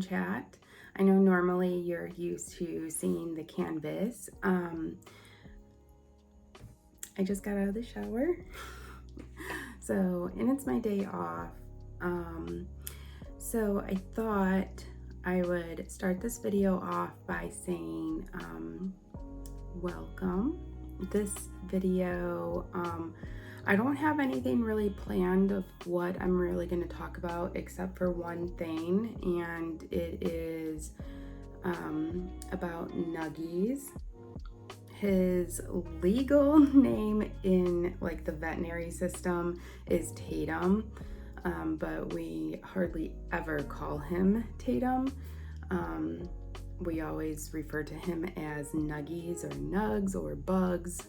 and Chat. I know normally you're used to seeing the canvas. I just got out of the shower. And it's my day off. So I thought I would start this video off by saying welcome. This video, I don't have anything really planned of what I'm really going to talk about except for one thing, and it is about Nuggies. His legal name in like the veterinary system is Tatum, but we hardly ever call him Tatum. We always refer to him as Nuggies or Nugs or Bugs.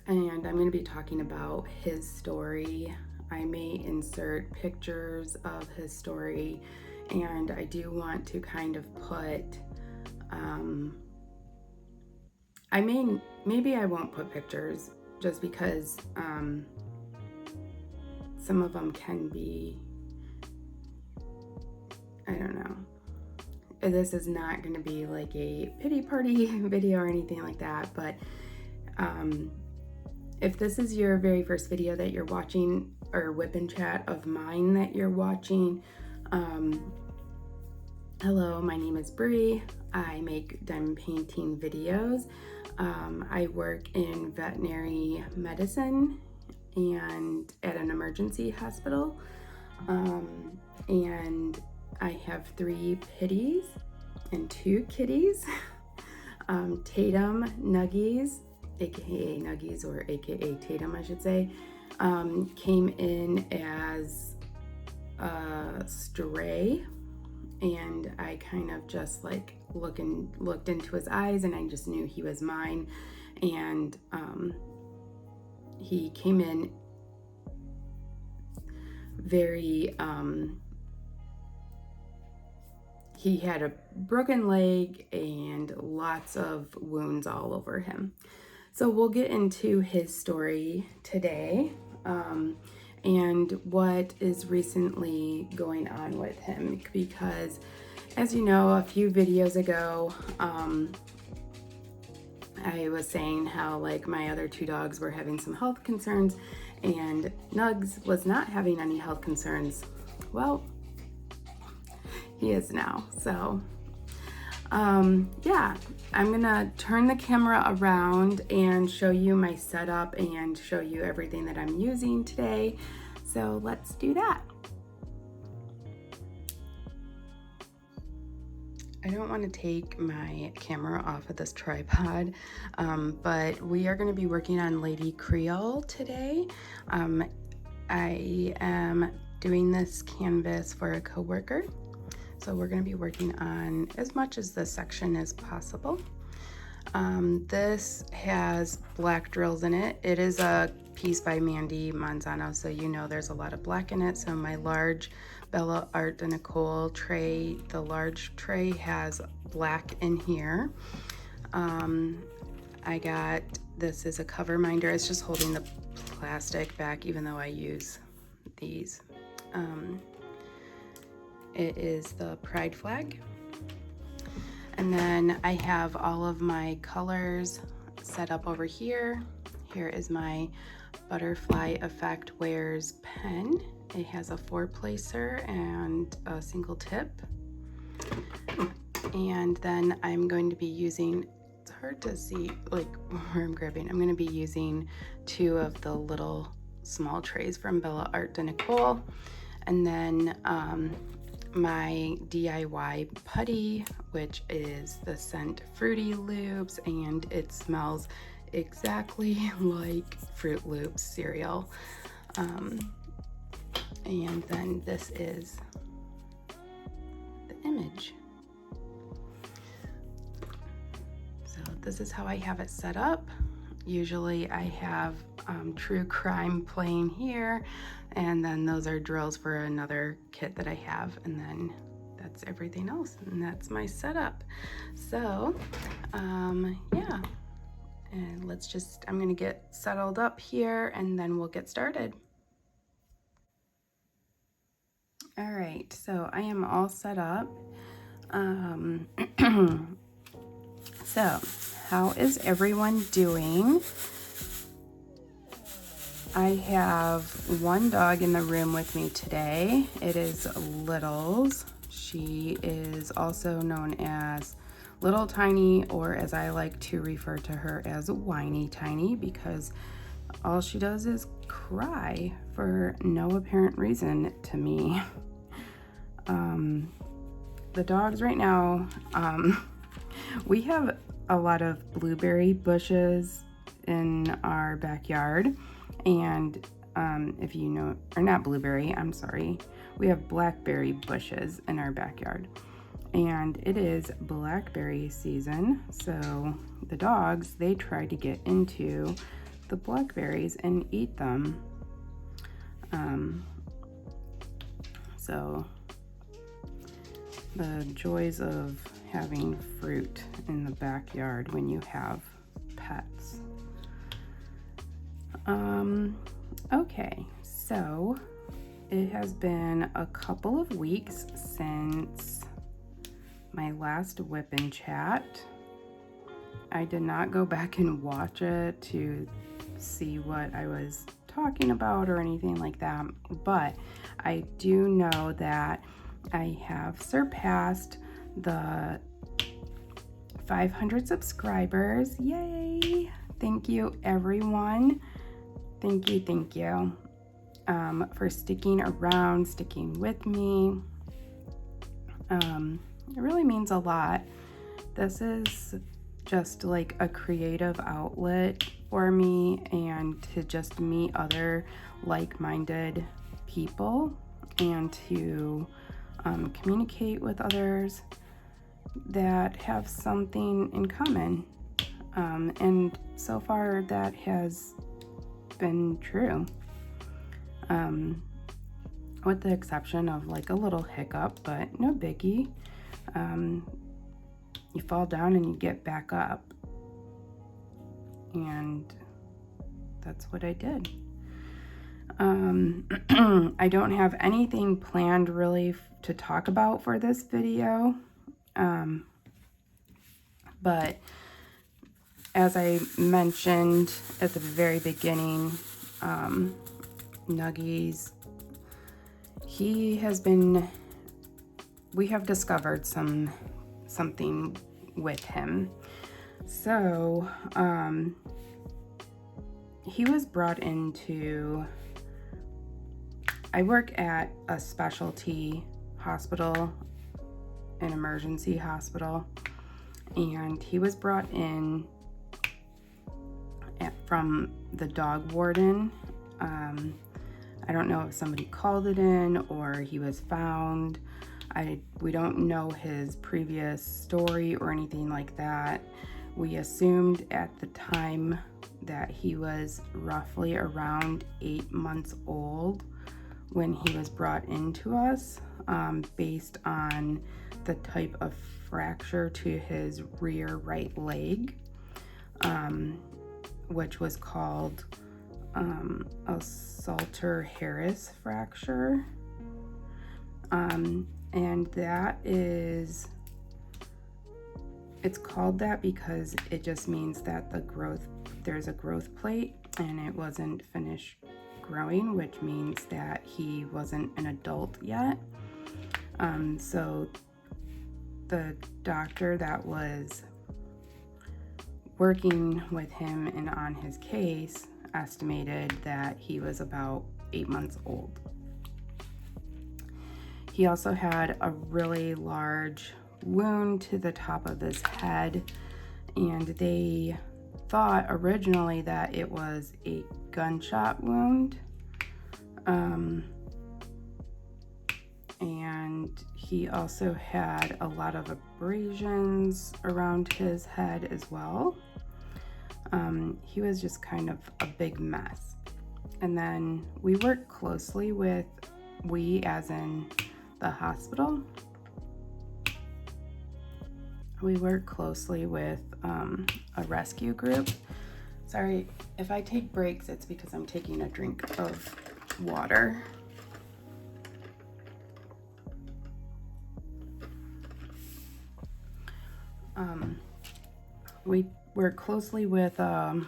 And I'm going to be talking about his story. I may insert pictures of his story, and I do want to kind of put maybe I won't put pictures just because some of them can be, I don't know. This is not going to be like a pity party video or anything like that, but if this is your very first video that you're watching, or WIP and Chat of mine that you're watching, hello, my name is Bree. I make diamond painting videos. I work in veterinary medicine and at an emergency hospital. And I have 3 pitties and 2 kitties. Tatum, Nuggies, aka Nuggies, or aka Tatum, I should say, came in as a stray, and I kind of just like looked into his eyes, and I just knew he was mine. And he came in very he had a broken leg and lots of wounds all over him. So we'll get into his story today, and what is recently going on with him, because as you know, a few videos ago, I was saying how like my other 2 dogs were having some health concerns, and Nugs was not having any health concerns. Well, he is now. So yeah, I'm gonna turn the camera around and show you my setup and show you everything that I'm using today. So let's do that. I don't want to take my camera off of this tripod, but we are going to be working on Lady Creole today. I am doing this canvas for a coworker, so we're going to be working on as much as this section as possible. This has black drills in it. It is a piece by Mandy Manzano, so you know there's a lot of black in it. So my large Bella Art de Nicole tray, the large tray, has black in here. I got, this is a cover minder. It's just holding the plastic back, even though I use these. It is the pride flag. And then I have all of my colors set up over here. Here is my Butterfly Effect Wears pen. It has a 4-placer and a single tip. And then I'm going to be using, it's hard to see like where I'm grabbing. I'm going to be using 2 of the little small trays from Bella Art de Nicole. And then my DIY putty, which is the scent Fruity Loops, and it smells exactly like Fruit Loops cereal. And then this is the image. So this is how I have it set up. Usually I have True Crime playing here, and then those are drills for another kit that I have, and then that's everything else, and that's my setup. So yeah, and let's just, I'm gonna get settled up here and then we'll get started. All right, so I am all set up. So how is everyone doing? I have one dog in the room with me today. It is Littles. She is also known as Little Tiny, or as I like to refer to her as Whiny Tiny, because all she does is cry for no apparent reason to me. The dogs right now, we have a lot of blueberry bushes in our backyard, and if you know, or not blueberry, I'm sorry, we have blackberry bushes in our backyard, and it is blackberry season, so the dogs, they try to get into the blackberries and eat them. So the joys of having fruit in the backyard when you have pets. Okay, so it has been a couple of weeks since my last WIP and Chat. I did not go back and watch it to see what I was talking about or anything like that, but I do know that I have surpassed the 500 subscribers. Yay! Thank you, everyone. Thank you for sticking around, sticking with me. It really means a lot. This is just like a creative outlet for me, and to just meet other like-minded people and to communicate with others that have something in common. And so far that has been true, with the exception of like a little hiccup, but no biggie. You fall down and you get back up, and that's what I did. I don't have anything planned really to talk about for this video, but as I mentioned at the very beginning, Nuggies, we have discovered something with him. So he was brought into, I work at a specialty hospital, an emergency hospital, and he was brought in from the dog warden. I don't know if somebody called it in or he was found. We don't know his previous story or anything like that. We assumed at the time that he was roughly around 8 months old when he was brought into us, based on the type of fracture to his rear right leg, which was called a Salter-Harris fracture. And that is, it's called that because it just means that there's a growth plate and it wasn't finished growing, which means that he wasn't an adult yet. So the doctor that was working with him and on his case estimated that he was about 8 months old. He also had a really large wound to the top of his head, and they thought originally that it was a gunshot wound. And he also had a lot of abrasions around his head as well. He was just kind of a big mess. And then we worked closely with, we as in the hospital, we work closely with a rescue group. Sorry, if I take breaks, it's because I'm taking a drink of water. we work closely with a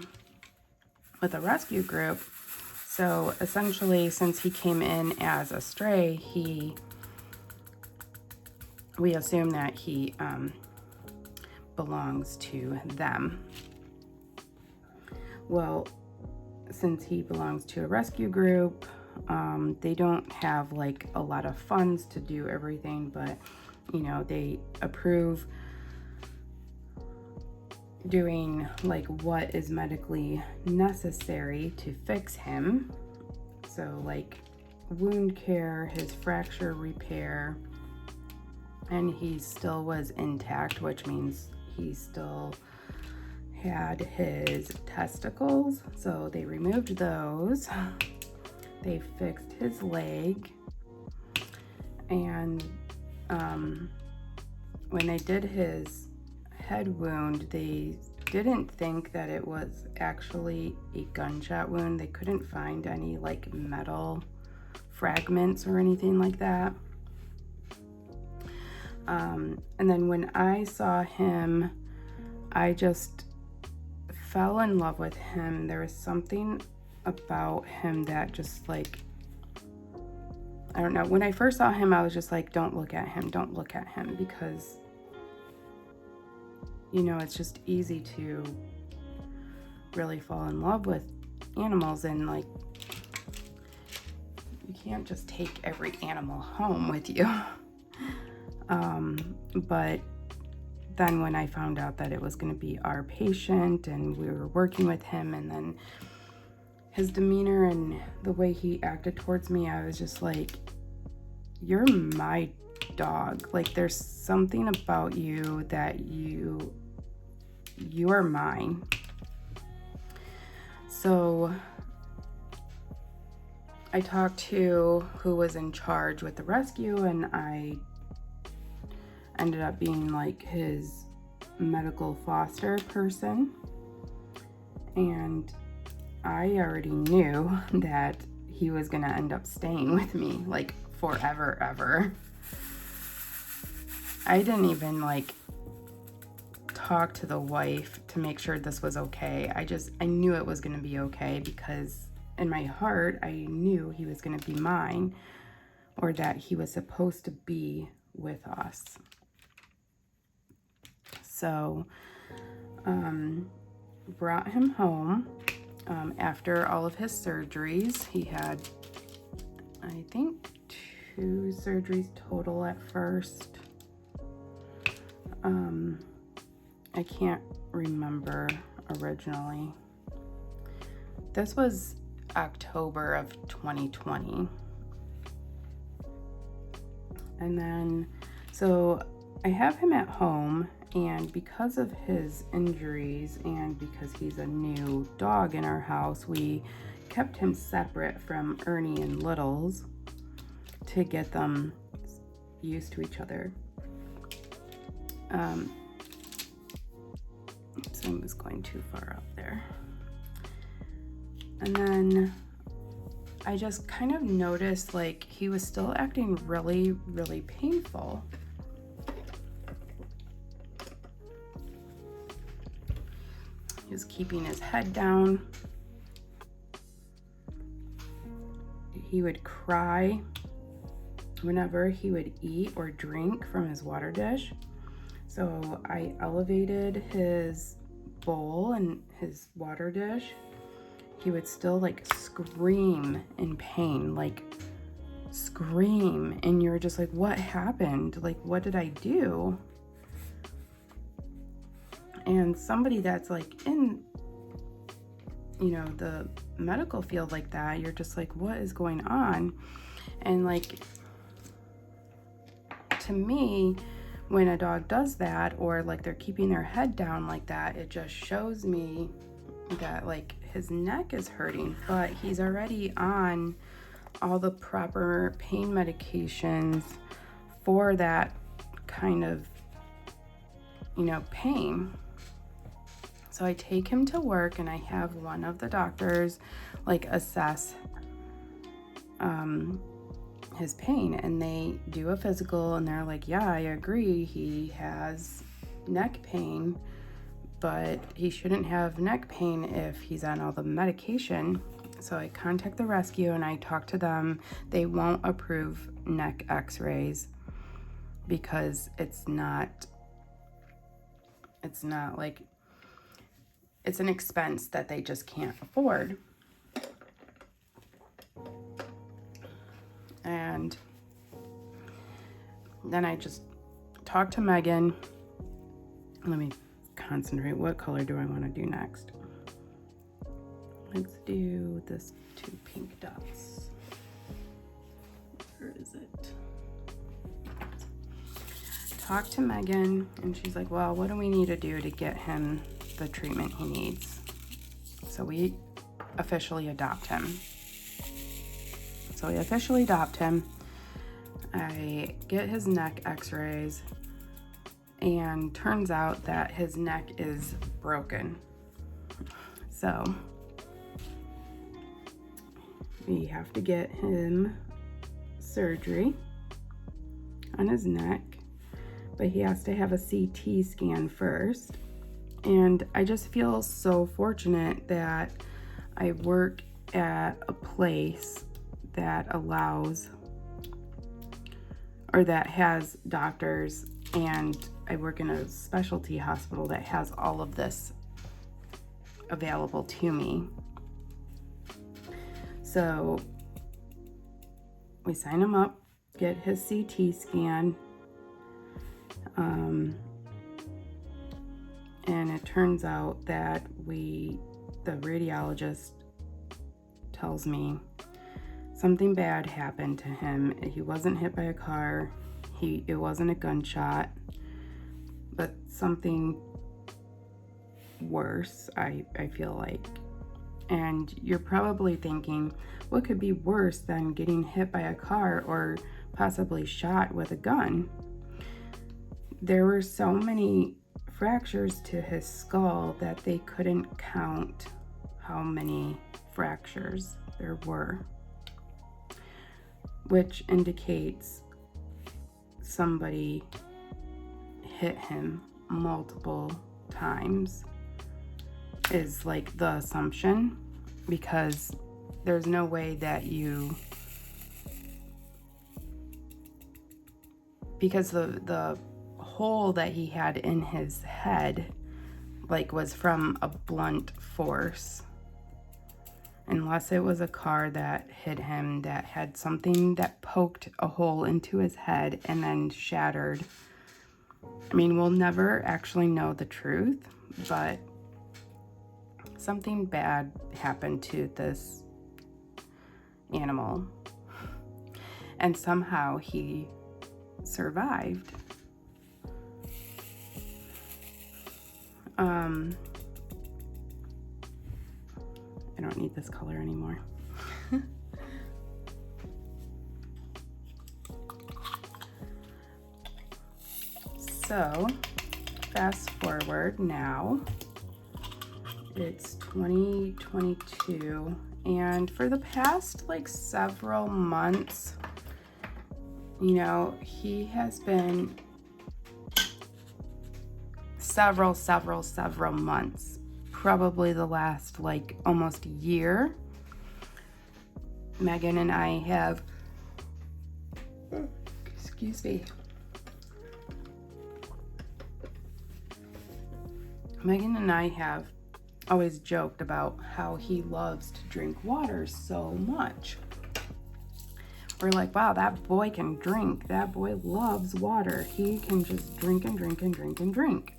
rescue group. So essentially, since he came in as a stray, we assume that he belongs to them. Well, since he belongs to a rescue group, they don't have like a lot of funds to do everything, but you know, they approve doing like what is medically necessary to fix him. So like wound care, his fracture repair, and he still was intact, which means he still had his testicles, so they removed those. They fixed his leg, and when they did his head wound, they didn't think that it was actually a gunshot wound. They couldn't find any like metal fragments or anything like that. And then when I saw him, I just fell in love with him. There was something about him that just like, I don't know. When I first saw him, I was just like, don't look at him, don't look at him, because you know, it's just easy to really fall in love with animals, and like, you can't just take every animal home with you. But then when I found out that it was going to be our patient and we were working with him, and then his demeanor and the way he acted towards me, I was just like, you're my dog. Like, there's something about you that you are mine. So I talked to who was in charge with the rescue, and I ended up being like his medical foster person. And I already knew that he was gonna end up staying with me like forever, ever. I didn't even like talk to the wife to make sure this was okay. I knew it was gonna be okay, because in my heart, I knew he was gonna be mine, or that he was supposed to be with us. So, brought him home after all of his surgeries. He had, I think, 2 surgeries total at first. I can't remember originally. This was October of 2020. And then, so I have him at home, and because of his injuries and because he's a new dog in our house, we kept him separate from Ernie and Littles to get them used to each other. So I was going too far up there. And then I just kind of noticed like he was still acting really, really painful. He was keeping his head down. He would cry whenever he would eat or drink from his water dish. So I elevated his bowl and his water dish. He would still like scream in pain, like scream. And you're just like, what happened? Like, what did I do? And somebody that's like in, you know, the medical field like that, you're just like, what is going on? And like, to me, when a dog does that, or like they're keeping their head down like that, it just shows me that like his neck is hurting, but he's already on all the proper pain medications for that kind of, you know, pain. So I take him to work, and I have one of the doctors like assess his pain, and they do a physical, and they're like, yeah, I agree, he has neck pain, but he shouldn't have neck pain if he's on all the medication. So I contact the rescue and I talk to them. They won't approve neck x-rays because it's not like, it's an expense that they just can't afford. And then I just talked to Megan. Let me concentrate. What color do I want to do next? Let's do this 2 pink dots. Where is it? Talk to Megan, and she's like, well, what do we need to do to get him the treatment he needs? So we officially adopt him. So we officially adopt him. I get his neck x-rays, and turns out that his neck is broken. So we have to get him surgery on his neck, but he has to have a CT scan first. And I just feel so fortunate that I work at a place that allows, or that has doctors, and I work in a specialty hospital that has all of this available to me. So we sign him up, get his CT scan, and it turns out that the radiologist tells me something bad happened to him. He wasn't hit by a car. It wasn't a gunshot, but something worse, I feel like. And you're probably thinking, what could be worse than getting hit by a car or possibly shot with a gun? There were so many fractures to his skull that they couldn't count how many fractures there were, which indicates somebody hit him multiple times, is like the assumption, because there's no way that because the hole that he had in his head like was from a blunt force, unless it was a car that hit him that had something that poked a hole into his head and then shattered. I mean, we'll never actually know the truth, but something bad happened to this animal, and somehow he survived. I don't need this color anymore. So, fast forward now. It's 2022, and for the past like several months, you know, he has been several months, probably the last like almost year. Megan and I have, excuse me. Megan and I have always joked about how he loves to drink water so much. We're like, wow, that boy can drink. That boy loves water. He can just drink and drink and drink and drink.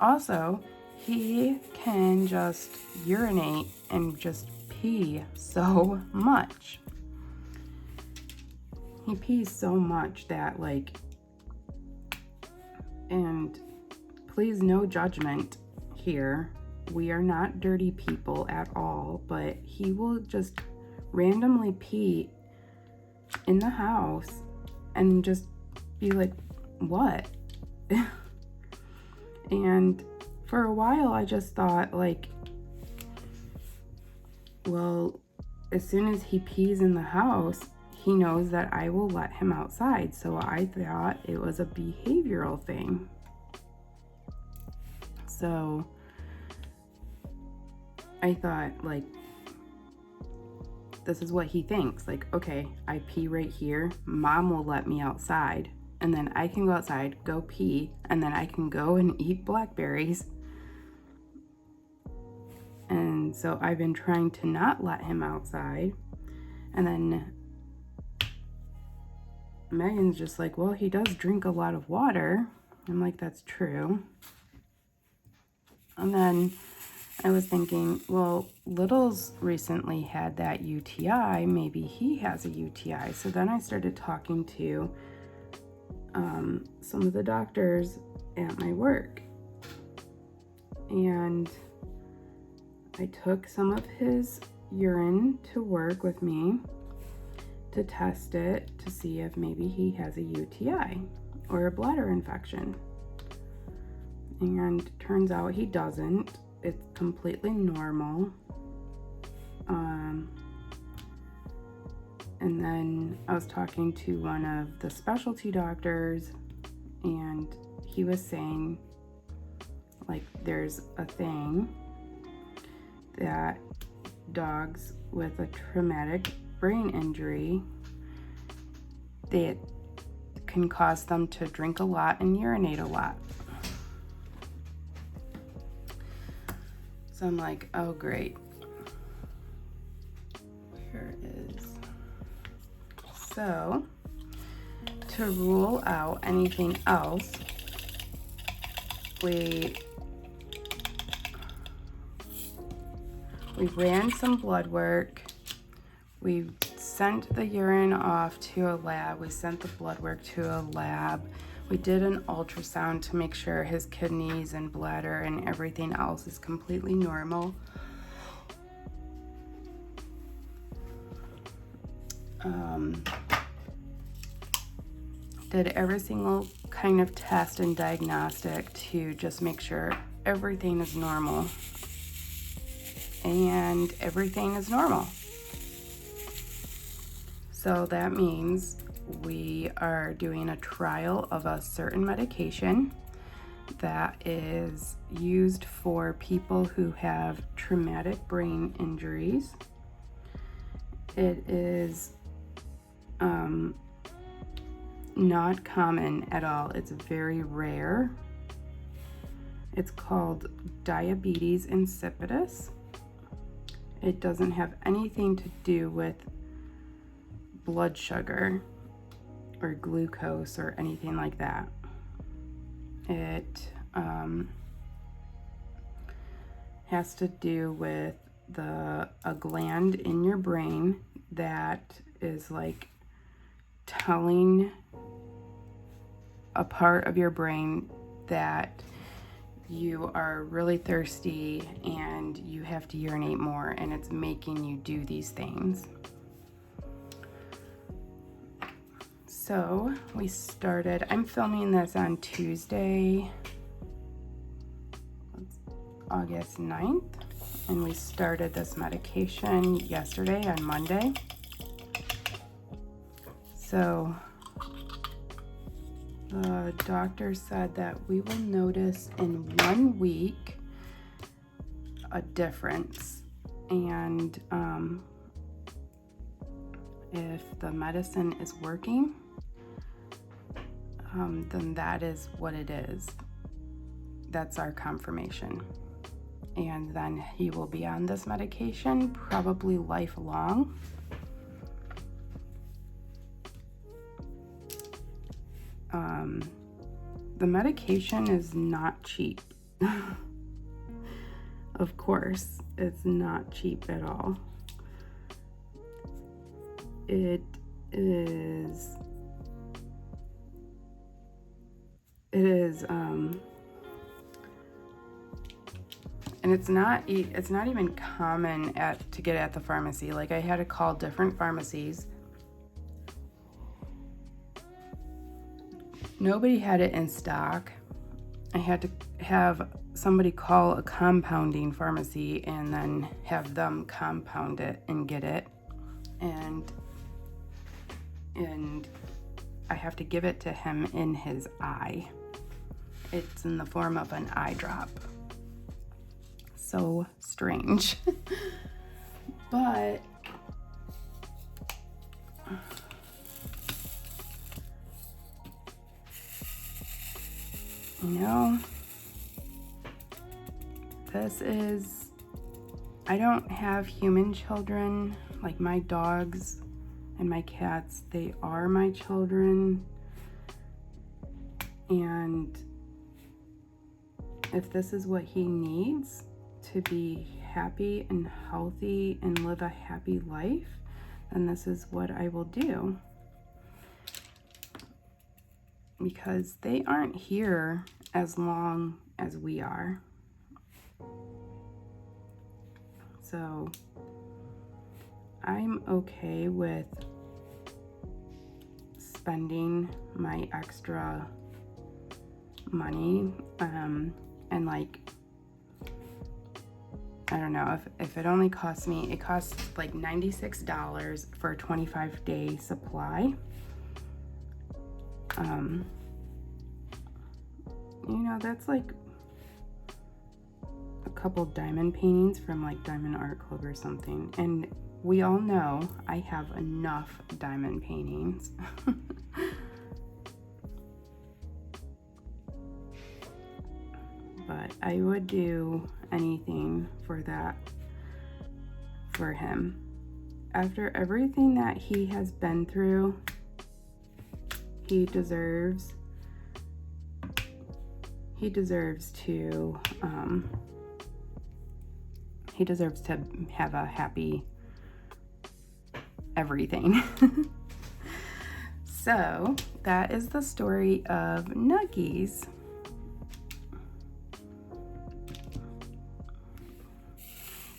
Also, he can just urinate and just pee so much. He pees so much that like, and please no judgment here. We are not dirty people at all, but he will just randomly pee in the house and just be like, what? And for a while I just thought like, well, as soon as he pees in the house, he knows that I will let him outside. So I thought it was a behavioral thing. So I thought, like, this is what he thinks. Like, okay, I pee right here. Mom will let me outside, and then I can go outside, go pee, and then I can go and eat blackberries. And so I've been trying to not let him outside. And then Megan's just like, well, he does drink a lot of water. I'm like, that's true. And then I was thinking, well, Little's recently had that UTI. Maybe he has a UTI. So then I started talking to some of the doctors at my work. And I took some of his urine to work with me to test it to see if maybe he has a UTI or a bladder infection. And turns out he doesn't. It's completely normal. And then I was talking to one of the specialty doctors, and he was saying, like, there's a thing that dogs with a traumatic brain injury, that can cause them to drink a lot and urinate a lot. So I'm like, oh great. Here it is. So to rule out anything else, we ran some blood work. We sent the urine off to a lab. We sent the blood work to a lab. We did an ultrasound to make sure his kidneys and bladder and everything else is completely normal. Did every single kind of test and diagnostic to just make sure everything is normal. And everything is normal. So that means we are doing a trial of a certain medication that is used for people who have traumatic brain injuries. It is not common at all. It's very rare. It's called diabetes insipidus. It doesn't have anything to do with blood sugar or glucose or anything like that. It has to do with a gland in your brain that is like telling a part of your brain that you are really thirsty and you have to urinate more, and it's making you do these things. So we started, I'm filming this on Tuesday, August 9th, and we started this medication yesterday on Monday. So the doctor said that we will notice in 1 week a difference, and if the medicine is working, then that is what it is. That's our confirmation. And then he will be on this medication probably lifelong. The medication is not cheap. Of course, it's not cheap at all. It is and it's not even common to get at the pharmacy. Like, I had to call different pharmacies. Nobody had it in stock. I had to have somebody call a compounding pharmacy and then have them compound it and get it. And I have to give it to him in his eye. It's in the form of an eye drop. so strange. But you know, I don't have human children. Like my dogs and my cats, they are my children. And if this is what he needs to be happy and healthy and live a happy life, then this is what I will do. Because they aren't here as long as we are. So I'm okay with spending my extra money, and like, I don't know, if it only costs me, it costs like $96 for a 25-day supply. You know, that's like a couple diamond paintings from like Diamond Art Club or something. And we all know I have enough diamond paintings. But I would do anything for that, for him. After everything that he has been through, he deserves to have a happy everything. So that is the story of Nuggies.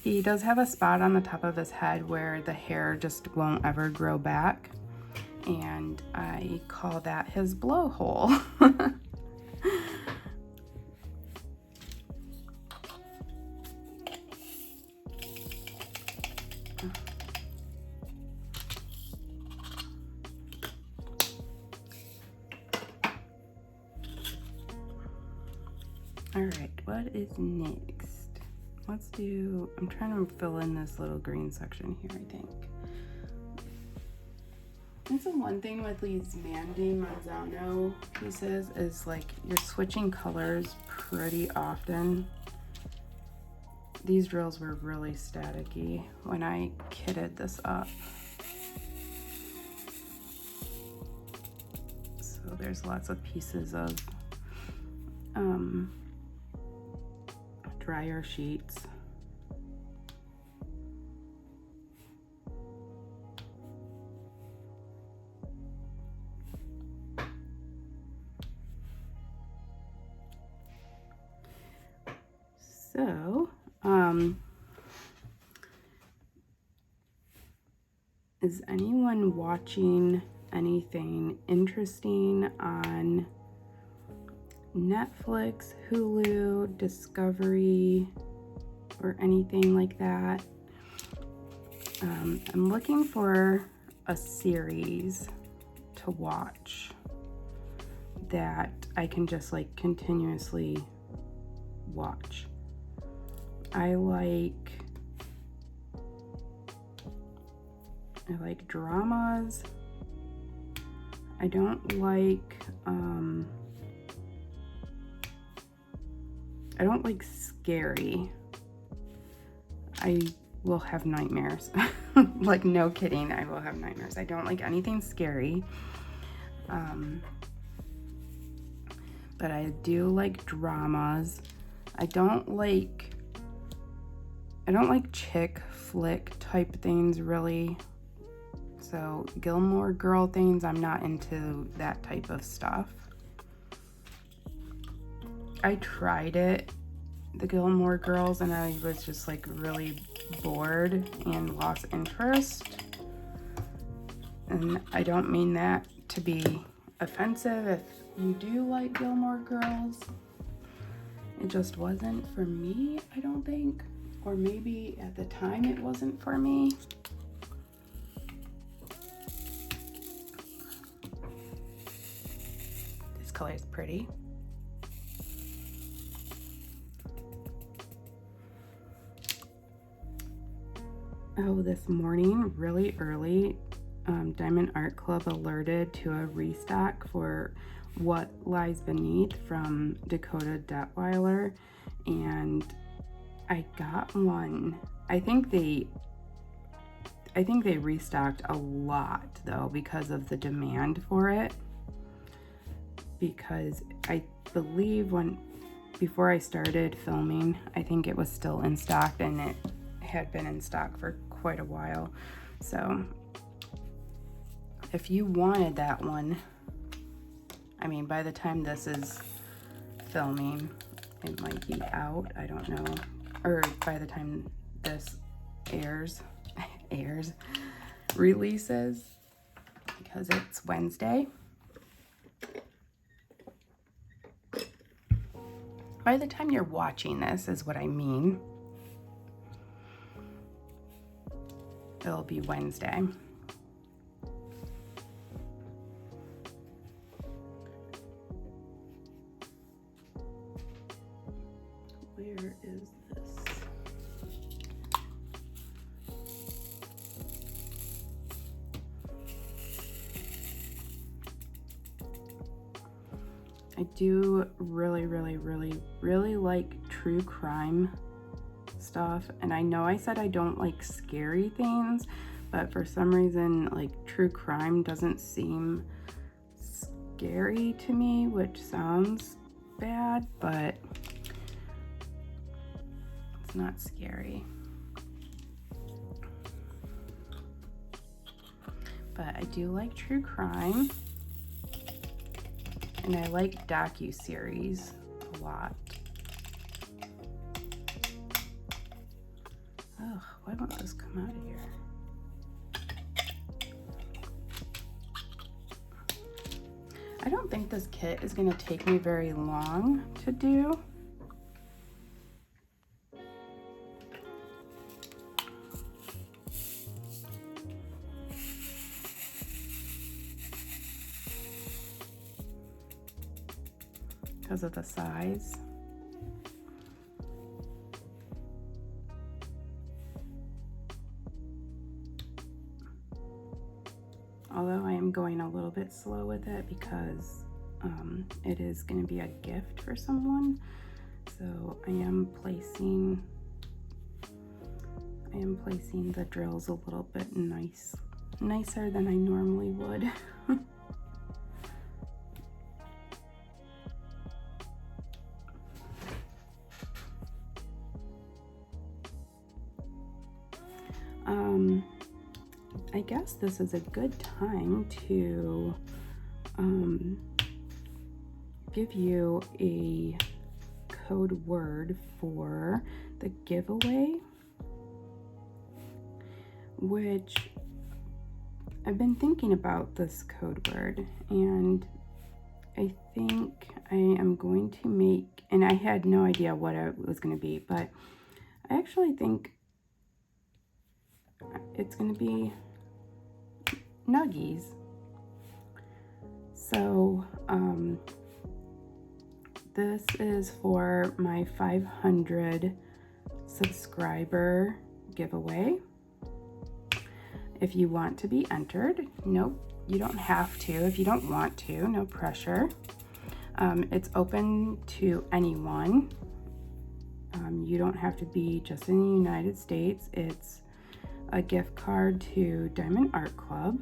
He does have a spot on the top of his head where the hair just won't ever grow back, and I call that his blowhole. All right, what is next? Let's do, I'm trying to fill in this little green section here, I think. And so one thing with these Mandy Manzano pieces is like you're switching colors pretty often. These drills were really staticky when I kitted this up. So there's lots of pieces of dryer sheets. So, is anyone watching anything interesting on Netflix, Hulu, Discovery, or anything like that? I'm looking for a series to watch that I can just like continuously watch. I like dramas. I don't like scary. I will have nightmares. Like, no kidding, I will have nightmares. I don't like anything scary. But I do like dramas. I don't like chick flick type things, really. So Gilmore Girl things, I'm not into that type of stuff. I tried it, the Gilmore Girls, and I was just like really bored and lost interest. And I don't mean that to be offensive if you do like Gilmore Girls. It just wasn't for me, I don't think. Or maybe at the time it wasn't for me. This color is pretty. Oh, this morning, really early, Diamond Art Club alerted to a restock for What Lies Beneath from Dakota Detweiler, and I got one. I think they restocked a lot though because of the demand for it. Because I believe before I started filming, I think it was still in stock, and it had been in stock for quite a while. So if you wanted that one, I mean, by the time this is filming, it might be out, I don't know, or by the time this releases, because it's Wednesday. By the time you're watching this is what I mean. It'll be Wednesday. Where is this? I do really like true crime stuff, and I know I said I don't like scary things, but for some reason, like, true crime doesn't seem scary to me, which sounds bad, but it's not scary. But I do like true crime, and I like docu-series a lot. Ugh, why won't this come out of here? I don't think this kit is going to take me very long to do. Because of the size. Although I am going a little bit slow with it because it is going to be a gift for someone. So I am placing the drills a little bit nicer than I normally would. I guess this is a good time to give you a code word for the giveaway, which I've been thinking about this code word, and I think I am going to make, and I had no idea what it was going to be, but I actually think it's going to be Nuggies. So this is for my 500 subscriber giveaway. If you want to be entered, nope, you don't have to. If you don't want to, no pressure. It's open to anyone. You don't have to be just in the United States. It's a gift card to Diamond Art Club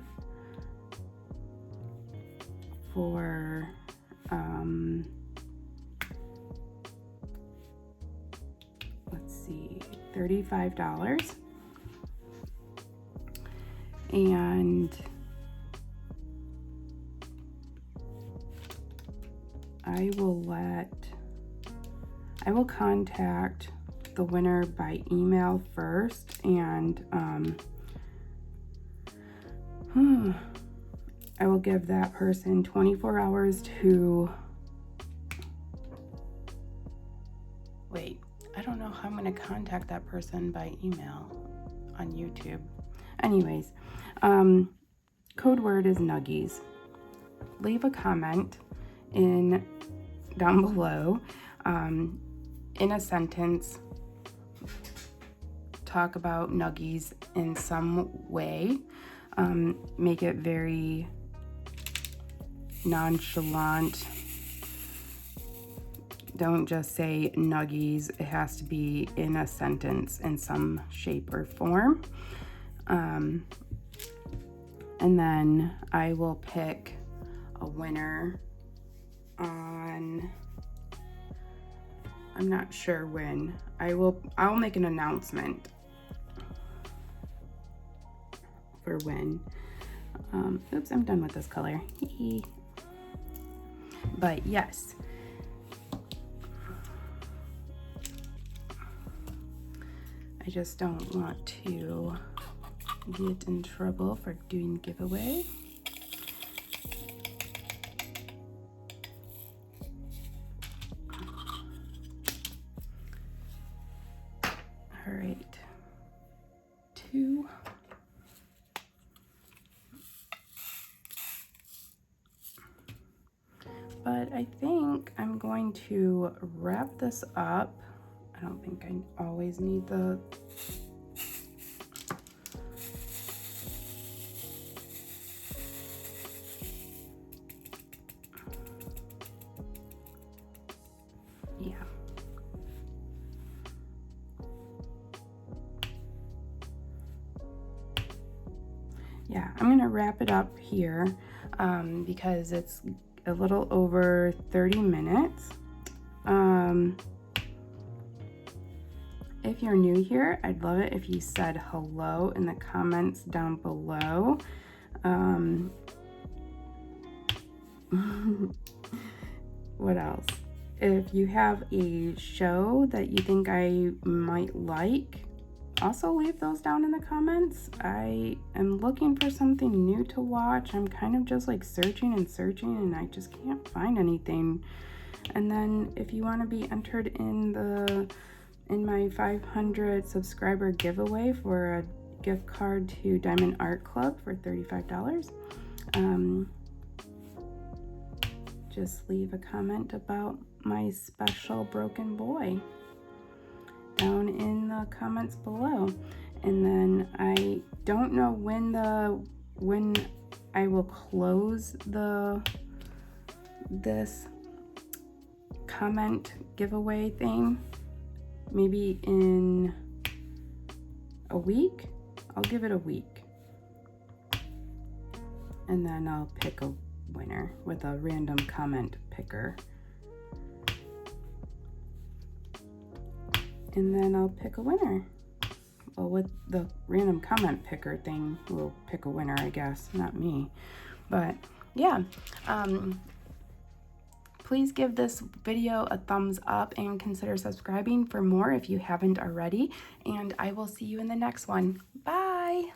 for let's see, $35. And I will contact the winner by email first, and I will give that person 24 hours to wait. I don't know how I'm going to contact that person by email on YouTube. Anyways, code word is Nuggies. Leave a comment down below, in a sentence, talk about Nuggies in some way. Make it very nonchalant. Don't just say Nuggies. It has to be in a sentence in some shape or form. And then I will pick a winner on, I'm not sure when. I'll make an announcement for when. Oops, I'm done with this color. But yes. I just don't want to get in trouble for doing giveaway. All right, 2. But I think I'm going to wrap this up. I don't think I always need the yeah, I'm gonna wrap it up here because it's a little over 30 minutes. If you're new here, I'd love it if you said hello in the comments down below. What else? If you have a show that you think I might like, also leave those down in the comments. I am looking for something new to watch. I'm kind of just like searching and I just can't find anything. And then if you want to be entered in my 500 subscriber giveaway for a gift card to Diamond Art Club for $35, just leave a comment about my special broken boy down in the comments below. And then I don't know when I will close this comment giveaway thing. Maybe in a week. I'll give it a week, and then I'll pick a winner with a random comment picker. And then I'll pick a winner. Well, with the random comment picker thing, we'll pick a winner, I guess, not me. But yeah, please give this video a thumbs up and consider subscribing for more if you haven't already. And I will see you in the next one. Bye.